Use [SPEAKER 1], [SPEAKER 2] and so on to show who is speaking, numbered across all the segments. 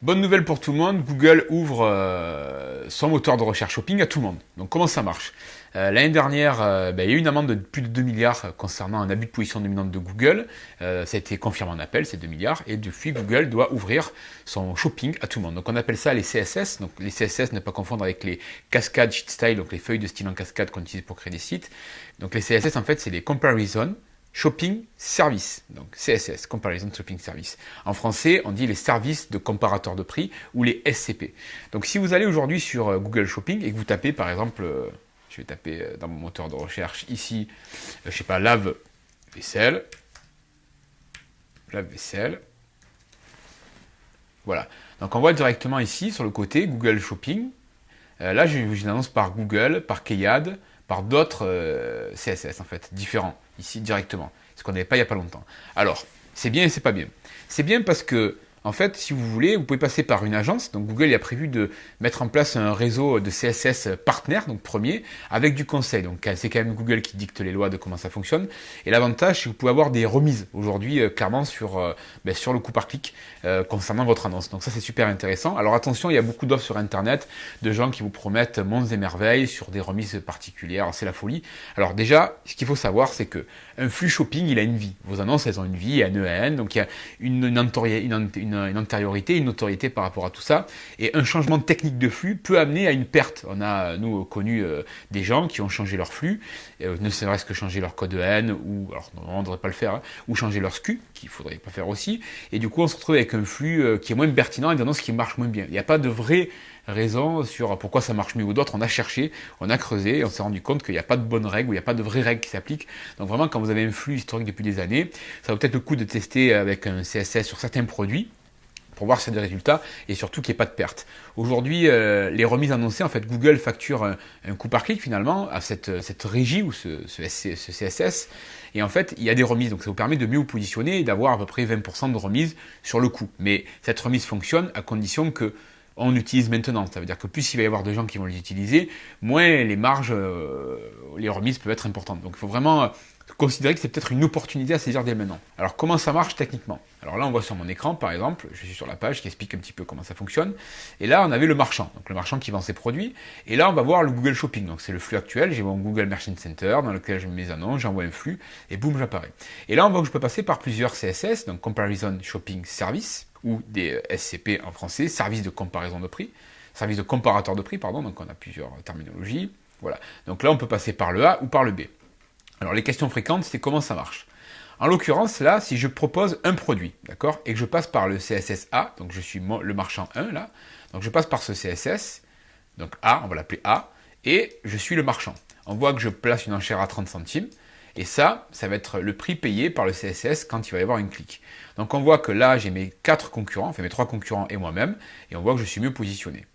[SPEAKER 1] Bonne nouvelle pour tout le monde, Google ouvre son moteur de recherche shopping à tout le monde. Donc comment ça marche? L'année dernière, il y a eu une amende de plus de 2 milliards concernant un abus de position dominante de Google. Ça a été confirmé en appel, c'est 2 milliards. Et depuis, Google doit ouvrir son shopping à tout le monde. Donc on appelle ça les CSS. Donc les CSS, ne pas confondre avec les cascades sheet style, donc les feuilles de style en cascade qu'on utilise pour créer des sites. Donc les CSS, en fait, c'est les comparison Shopping Service, donc CSS, Comparison Shopping Service. En français, on dit les services de comparateur de prix ou les SCP. Donc si vous allez aujourd'hui sur Google Shopping et que vous tapez par exemple, je vais taper dans mon moteur de recherche ici, je sais pas, lave-vaisselle, voilà. Donc on voit directement ici sur le côté Google Shopping. Là, j'ai une annonce par Google, par Keyad, par d'autres CSS en fait, différents, ici directement, ce qu'on n'avait pas il n'y a pas longtemps. Alors, c'est bien et c'est pas bien. C'est bien parce que, en fait, si vous voulez, vous pouvez passer par une agence. Donc Google a prévu de mettre en place un réseau de CSS partenaires, donc premier, avec du conseil. Donc c'est quand même Google qui dicte les lois de comment ça fonctionne. Et l'avantage, c'est que vous pouvez avoir des remises aujourd'hui, clairement, sur le coût par clic concernant votre annonce. Donc ça, c'est super intéressant. Alors attention, il y a beaucoup d'offres sur Internet de gens qui vous promettent monts et merveilles sur des remises particulières. Alors c'est la folie. Alors déjà, ce qu'il faut savoir, c'est que un flux shopping, il a une vie. Vos annonces, elles ont une vie, il y a un EAN, donc il y a une antériorité, une autorité par rapport à tout ça. Et un changement technique de flux peut amener à une perte. On a, nous, connu des gens qui ont changé leur flux, ne serait-ce que changer leur code EAN, ou, alors non, on ne devrait pas le faire, hein, ou changer leur SKU, qu'il ne faudrait pas faire aussi. Et du coup, on se retrouve avec un flux qui est moins pertinent et des annonces qui marchent moins bien. Il n'y a pas de vraie raison sur pourquoi ça marche mieux ou d'autres. On a cherché, on a creusé et on s'est rendu compte qu'il n'y a pas de bonnes règles ou il n'y a pas de vraies règles qui s'appliquent. Donc vraiment, quand vous avez un flux historique depuis des années, ça vaut peut-être le coup de tester avec un CSS sur certains produits pour voir si y a des résultats et surtout qu'il n'y ait pas de perte. Aujourd'hui, les remises annoncées, en fait, Google facture un coût par clic finalement à cette régie ou ce CSS. Et en fait, il y a des remises, donc ça vous permet de mieux vous positionner et d'avoir à peu près 20% de remise sur le coût. Mais cette remise fonctionne à condition que on utilise maintenant. Ça veut dire que plus il va y avoir de gens qui vont les utiliser, moins les marges, les remises peuvent être importantes. Donc il faut vraiment considérer que c'est peut-être une opportunité à saisir dès maintenant. Alors comment ça marche techniquement? Alors là on voit sur mon écran par exemple, je suis sur la page qui explique un petit peu comment ça fonctionne, et là on avait le marchand, donc le marchand qui vend ses produits, et là on va voir le Google Shopping, donc c'est le flux actuel, j'ai mon Google Merchant Center dans lequel je mets mes annonces, j'envoie un flux, et boum j'apparais. Et là on voit que je peux passer par plusieurs CSS, donc Comparison Shopping Service, ou des SCP en français, service de comparaison de prix, service de comparateur de prix, pardon, donc on a plusieurs terminologies, voilà. Donc là on peut passer par le A ou par le B. Alors les questions fréquentes, c'est comment ça marche. En l'occurrence, là, si je propose un produit, d'accord, et que je passe par le CSS A, donc je suis le marchand 1, là, donc je passe par ce CSS, donc A, on va l'appeler A, et je suis le marchand. On voit que je place une enchère à 30 centimes, et ça va être le prix payé par le CSS quand il va y avoir une clique. Donc on voit que là, j'ai mes 4 concurrents, enfin mes 3 concurrents et moi-même, et on voit que je suis mieux positionné.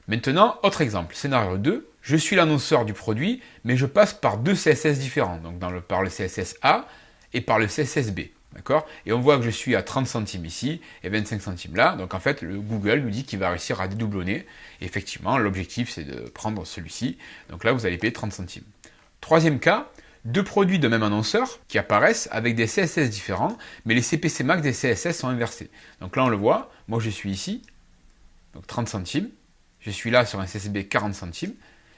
[SPEAKER 1] Maintenant, autre exemple, scénario 2, je suis l'annonceur du produit, mais je passe par 2 CSS différents, donc par le CSS A et par le CSS B. D'accord? Et on voit que je suis à 30 centimes ici et 25 centimes là. Donc en fait, le Google nous dit qu'il va réussir à dédoublonner. Et effectivement, l'objectif, c'est de prendre celui-ci. Donc là, vous allez payer 30 centimes. Troisième cas, 2 produits de même annonceur qui apparaissent avec des CSS différents, mais les CPC max des CSS sont inversés. Donc là, on le voit. Moi, je suis ici, donc 30 centimes. Je suis là sur un CSB 40 centimes.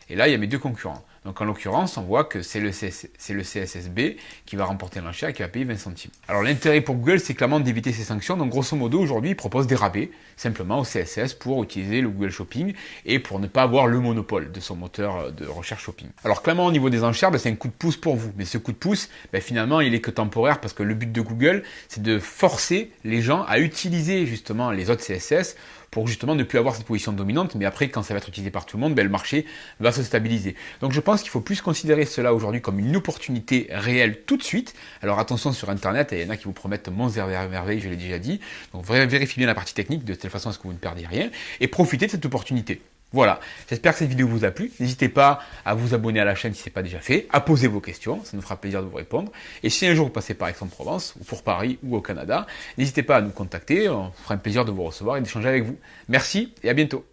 [SPEAKER 1] Et là, il y a mes 2 concurrents. Donc en l'occurrence, on voit que c'est le CSSB qui va remporter l'enchère et qui va payer 20 centimes. Alors l'intérêt pour Google, c'est clairement d'éviter ces sanctions. Donc grosso modo, aujourd'hui, il propose des rabais simplement au CSS pour utiliser le Google Shopping et pour ne pas avoir le monopole de son moteur de recherche shopping. Alors clairement, au niveau des enchères, c'est un coup de pouce pour vous. Mais ce coup de pouce, finalement, il est que temporaire parce que le but de Google, c'est de forcer les gens à utiliser justement les autres CSS pour justement ne plus avoir cette position dominante, mais après, quand ça va être utilisé par tout le monde, le marché va se stabiliser. Donc je pense qu'il faut plus considérer cela aujourd'hui comme une opportunité réelle tout de suite. Alors attention sur Internet, il y en a qui vous promettent monts et merveilles, je l'ai déjà dit. Donc vérifiez bien la partie technique, de telle façon à ce que vous ne perdiez rien, et profitez de cette opportunité. Voilà, j'espère que cette vidéo vous a plu. N'hésitez pas à vous abonner à la chaîne si ce n'est pas déjà fait, à poser vos questions, ça nous fera plaisir de vous répondre. Et si un jour vous passez par Aix-en-Provence, ou pour Paris, ou au Canada, n'hésitez pas à nous contacter, on fera un plaisir de vous recevoir et d'échanger avec vous. Merci et à bientôt.